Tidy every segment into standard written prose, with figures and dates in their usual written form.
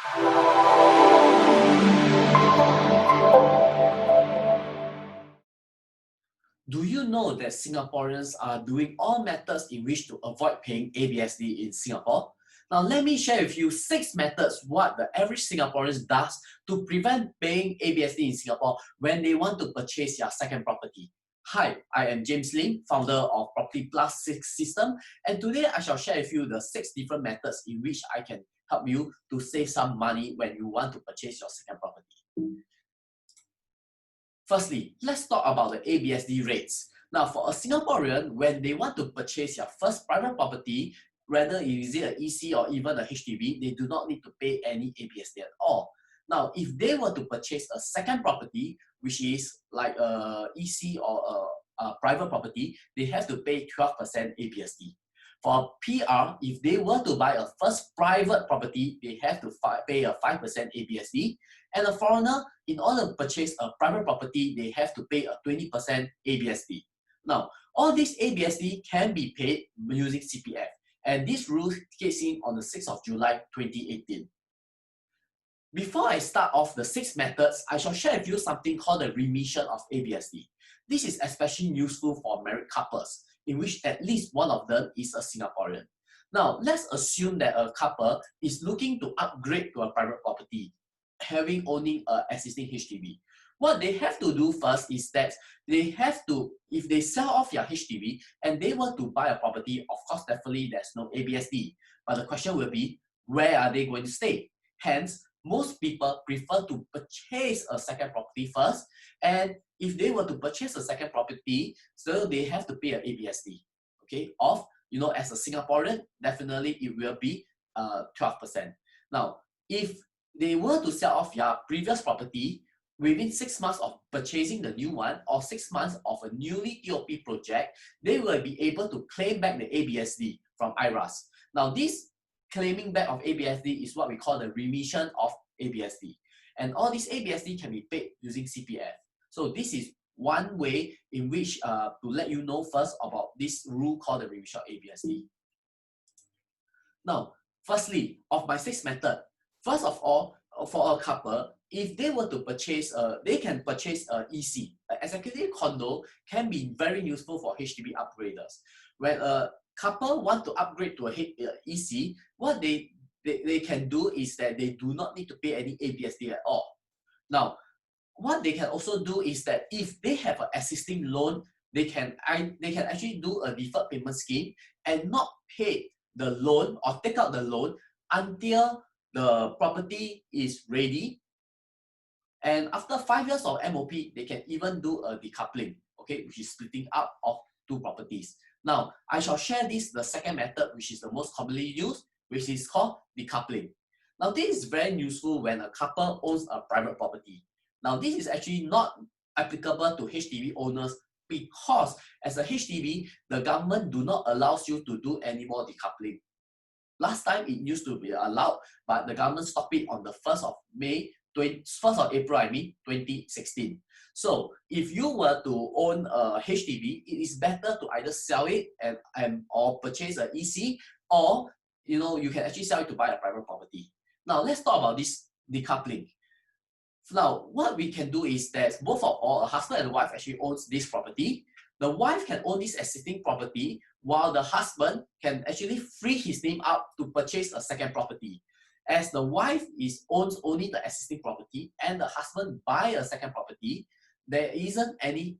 Do you know that Singaporeans are doing all methods in which to avoid paying ABSD in Singapore? Now let me share with you 6 methods what the average Singaporean does to prevent paying ABSD in Singapore when they want to purchase their second property. Hi, I am James Lim, founder of Property Plus 6 System, and today I shall share with you the 6 different methods in which I can help you to save some money when you want to purchase your second property. Firstly, let's talk about the ABSD rates. Now, for a Singaporean, when they want to purchase their first private property, whether is it an EC or even a HDB, they do not need to pay any ABSD at all. Now, if they were to purchase a second property, which is like a EC or a private property, they have to pay 12% ABSD. For PR, if they were to buy a first private property, they have to pay a 5% ABSD. And a foreigner, in order to purchase a private property, they have to pay a 20% ABSD. Now, all this ABSD can be paid using CPF. And this rule kicks in on the 6th of July 2018. Before I start off the 6 methods, I shall share with you something called the remission of ABSD. This is especially useful for married couples, in which at least one of them is a Singaporean. Now, let's assume that a couple is looking to upgrade to a private property, having owning an existing HDB. What they have to do first is that they have to, if they sell off their HDB and they want to buy a property, of course, definitely there's no ABSD. But the question will be, where are they going to stay? Hence, most people prefer to purchase a second property first, and if they were to purchase a second property, so they have to pay an ABSD, okay, of, as a Singaporean, definitely it will be 12%. Now, if they were to sell off their previous property within 6 months of purchasing the new one or 6 months of a newly TOP project, they will be able to claim back the ABSD from IRAS. Now, this claiming back of ABSD is what we call the remission of ABSD. And all this ABSD can be paid using CPF. So this is one way in which to let you know first about this rule called the remission of ABSD. Now, firstly, of my 6th method, first of all, for a couple, if they were to purchase, they can purchase an EC. An executive condo can be very useful for HDB upgraders. When a couple want to upgrade to a EC, what they can do is that they do not need to pay any ABSD at all. Now, what they can also do is that if they have an existing loan, they can actually do a deferred payment scheme and not pay the loan or take out the loan until the property is ready. And after 5 years of MOP, they can even do a decoupling, okay, which is splitting up of 2 properties. Now, I shall share this, the second method, which is the most commonly used, which is called decoupling. Now, this is very useful when a couple owns a private property. Now, this is actually not applicable to HDB owners because as a HDB, the government do not allow you to do any more decoupling. Last time it used to be allowed, but the government stopped it on the 1st of April 2016. So if you were to own a HDB, it is better to either sell it or purchase an EC, or you can actually sell it to buy a private property. Now let's talk about this decoupling. Now, what we can do is that both of all, a husband and wife actually owns this property. The wife can own this existing property while the husband can actually free his name up to purchase a second property. As the wife owns only the existing property and the husband buy a second property, there isn't any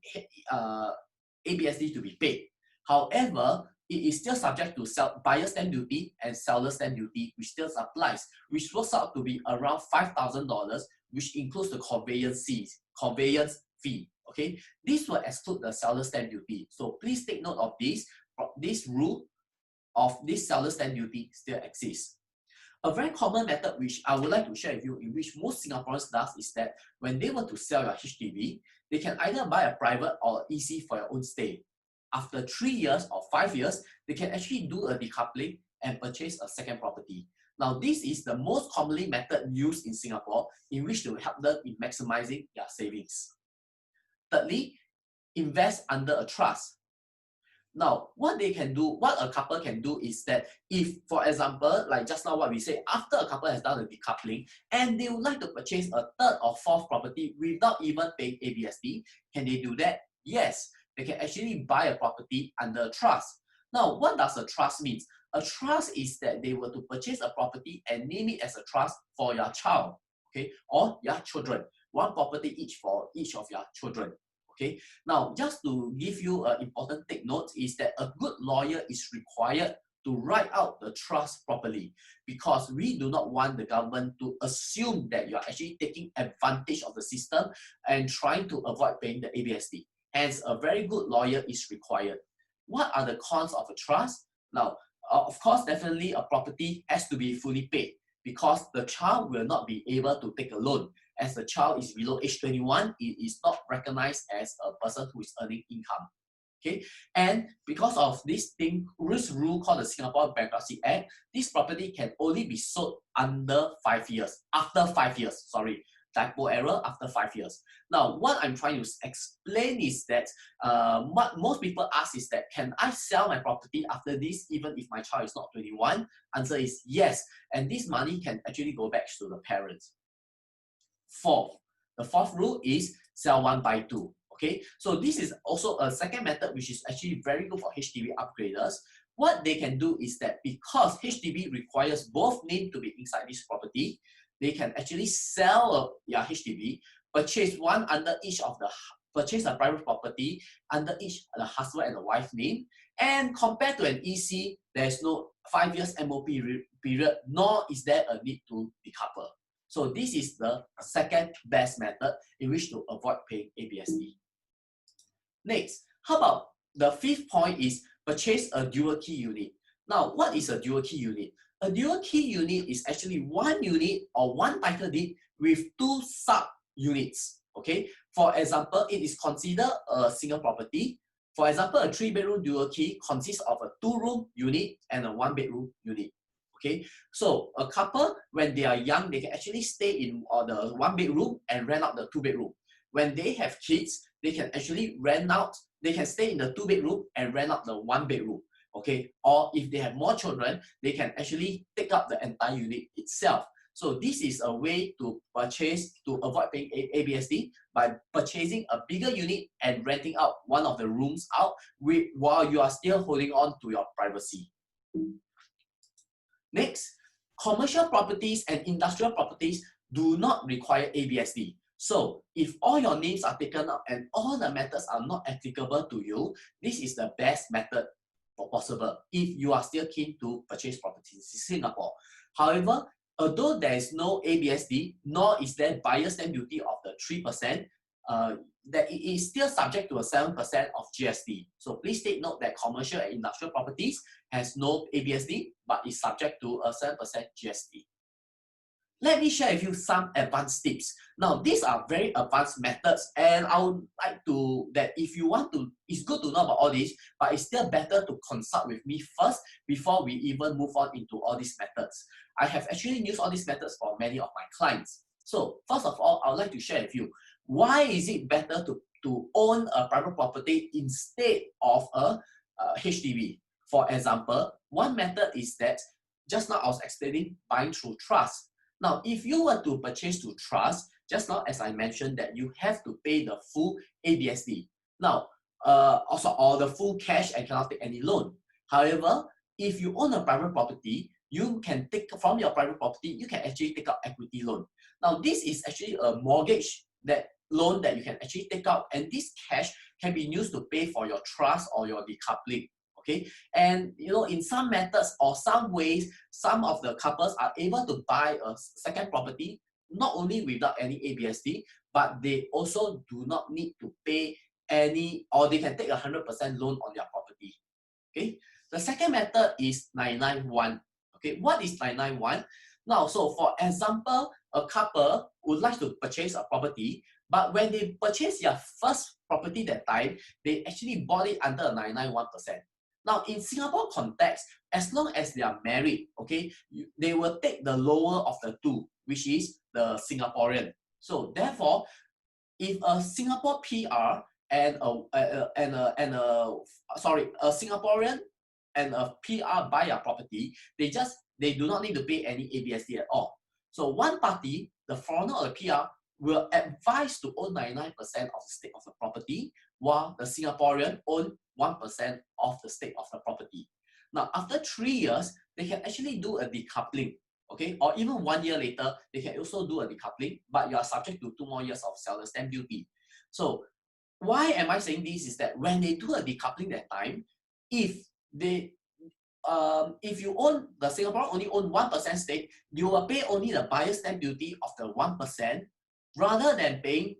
ABSD to be paid. However, it is still subject to buyer stamp duty and seller stamp duty, which still applies, which works out to be around $5,000, which includes the conveyance fee. Okay, this will exclude the seller stamp duty. So please take note of this. This rule of this seller stamp duty still exists. A very common method which I would like to share with you, in which most Singaporeans does, is that when they want to sell your HDB, they can either buy a private or EC for your own stay. After 3 years or 5 years, they can actually do a decoupling and purchase a second property. Now, this is the most commonly method used in Singapore, in which to help them in maximizing their savings. Thirdly, invest under a trust. Now, what they can do, what a couple can do is that if, for example, like just now what we said, after a couple has done the decoupling and they would like to purchase a third or fourth property without even paying ABSD, can they do that? Yes, they can actually buy a property under a trust. Now, what does a trust mean? A trust is that they were to purchase a property and name it as a trust for your child, okay, or your children. One property each for each of your children. Okay, now just to give you an important take note is that a good lawyer is required to write out the trust properly, because we do not want the government to assume that you are actually taking advantage of the system and trying to avoid paying the ABSD. Hence, a very good lawyer is required. What are the cons of a trust? Now, of course, definitely a property has to be fully paid, because the child will not be able to take a loan. As the child is below age 21, it is not recognized as a person who is earning income. Okay, and because of this rule called the Singapore Bankruptcy Act, this property can only be sold under 5 years. After 5 years, sorry, typo error, after 5 years. Now, what I'm trying to explain is that what most people ask is that, can I sell my property after this even if my child is not 21? Answer is yes, and this money can actually go back to the parents. The fourth rule is sell one buy two. Okay, so this is also a second method which is actually very good for HDB upgraders. What they can do is that because HDB requires both names to be inside this property, they can actually sell your HDB, purchase one under each of the purchase a private property under each the husband and the wife name, and compared to an EC, there is no 5 years MOP period, nor is there a need to decouple. So this is the second best method in which to avoid paying ABSD. Next, how about the fifth point is purchase a dual key unit. Now, what is a dual key unit? A dual key unit is actually one unit or one title deed with two sub-units. Okay, for example, it is considered a single property. For example, a 3-bedroom dual key consists of a 2-room unit and a 1-bedroom unit. Okay, so a couple, when they are young, they can actually stay in the 1-bedroom and rent out the 2-bedroom. When they have kids, they can actually rent out, they can stay in the 2-bedroom and rent out the 1-bedroom. Okay, or if they have more children, they can actually take up the entire unit itself. So this is a way to purchase, to avoid paying ABSD by purchasing a bigger unit and renting out one of the rooms out while you are still holding on to your privacy. Next, commercial properties and industrial properties do not require ABSD. So if all your names are taken up and all the methods are not applicable to you, this is the best method possible if you are still keen to purchase properties in Singapore. However, although there is no ABSD, nor is there buyer's stamp duty of the 3%, that it is still subject to a 7% of GST. So please take note that commercial and industrial properties has no ABSD, but is subject to a 7% GST. Let me share with you some advanced tips. Now, these are very advanced methods, and I would like to, that if you want to, it's good to know about all this, but it's still better to consult with me first before we even move on into all these methods. I have actually used all these methods for many of my clients. So, first of all, I would like to share with you, why is it better to own a private property instead of a HDB? For example, one method is that, just now I was explaining buying through trust. Now, if you were to purchase through trust, just now as I mentioned that you have to pay the full ABSD. Now, also or the full cash and cannot take any loan. However, if you own a private property, you can take from your private property, you can actually take out equity loan. Now, this is actually a mortgage loan that you can actually take out, and this cash can be used to pay for your trust or your decoupling. Okay, and you know, in some methods or some ways, some of the couples are able to buy a second property not only without any ABSD, but they also do not need to pay any, or they can take 100% loan on their property. Okay, the second method is 991. Okay, what is 991? Now, so for example, a couple would like to purchase a property, but when they purchase their first property that time, they actually bought it under a 991%. Now, in Singapore context, as long as they are married, okay, they will take the lower of the two, which is the Singaporean. So therefore, if a Singapore PR a Singaporean and a PR buy a property, they do not need to pay any ABSD at all. So one party, the foreigner or the PR, will advise to own 99% of the stake of the property, while the Singaporean own 1% of the stake of the property. Now, after 3 years, they can actually do a decoupling, okay? Or even 1 year later, they can also do a decoupling, but you are subject to 2 more years of seller's stamp duty. So why am I saying this is that when they do a decoupling that time, if you own, the Singapore only own 1% stake, you will pay only the buyer's stamp duty of the 1% rather than paying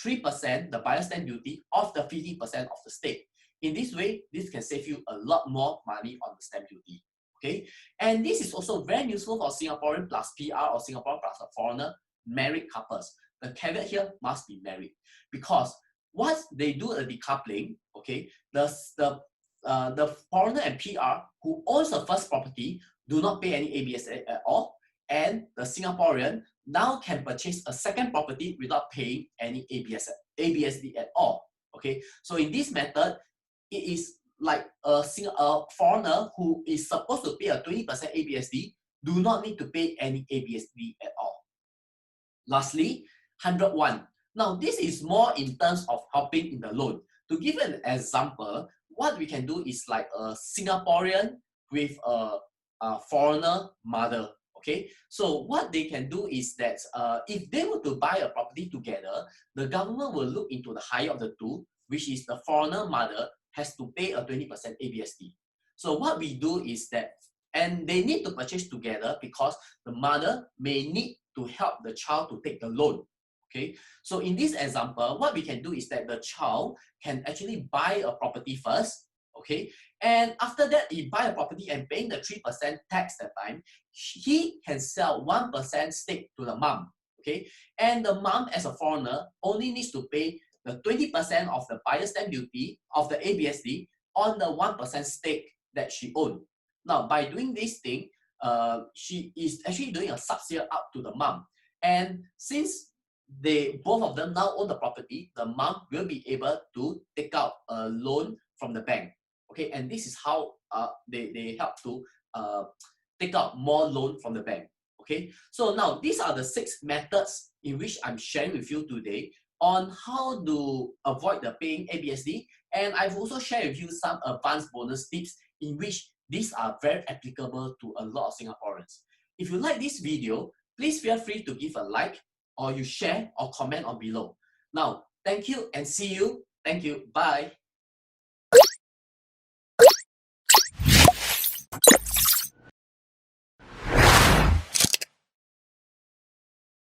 3% the buyer's stamp duty of the 50% of the stake. In this way, this can save you a lot more money on the stamp duty. Okay, and this is also very useful for Singaporean plus PR or Singapore plus a foreigner married couples. The caveat here must be married, because once they do a decoupling, okay, the foreigner and PR who owns the first property do not pay any ABSD at all, and the Singaporean now can purchase a second property without paying any ABSD at all. Okay, so in this method, it is like a foreigner who is supposed to pay a 20% ABSD do not need to pay any ABSD at all. Lastly, 101. Now, this is more in terms of helping in the loan. To give an example, what we can do is like a Singaporean with a foreigner mother. Okay, so what they can do is that if they were to buy a property together, the government will look into the higher of the two, which is the foreigner mother has to pay a 20% ABSD. So what we do is that, and they need to purchase together because the mother may need to help the child to take the loan. Okay, so in this example, what we can do is that the child can actually buy a property first, okay, and after that he buy a property and paying the 3% tax that time, he can sell 1% stake to the mom, okay, and the mom as a foreigner only needs to pay the 20% of the buyer's stamp duty of the ABSD on the 1% stake that she owns. Now, by doing this thing, she is actually doing a subsidy up to the mom, and since both of them now own the property, the mom will be able to take out a loan from the bank. Okay, and this is how they help to take out more loan from the bank. Okay, so now these are the 6 methods in which I'm sharing with you today on how to avoid the paying ABSD, and I've also shared with you some advanced bonus tips in which these are very applicable to a lot of Singaporeans. If you like this video, please feel free to give a like, or you share or comment on below. Now, thank you and see you. Thank you. Bye.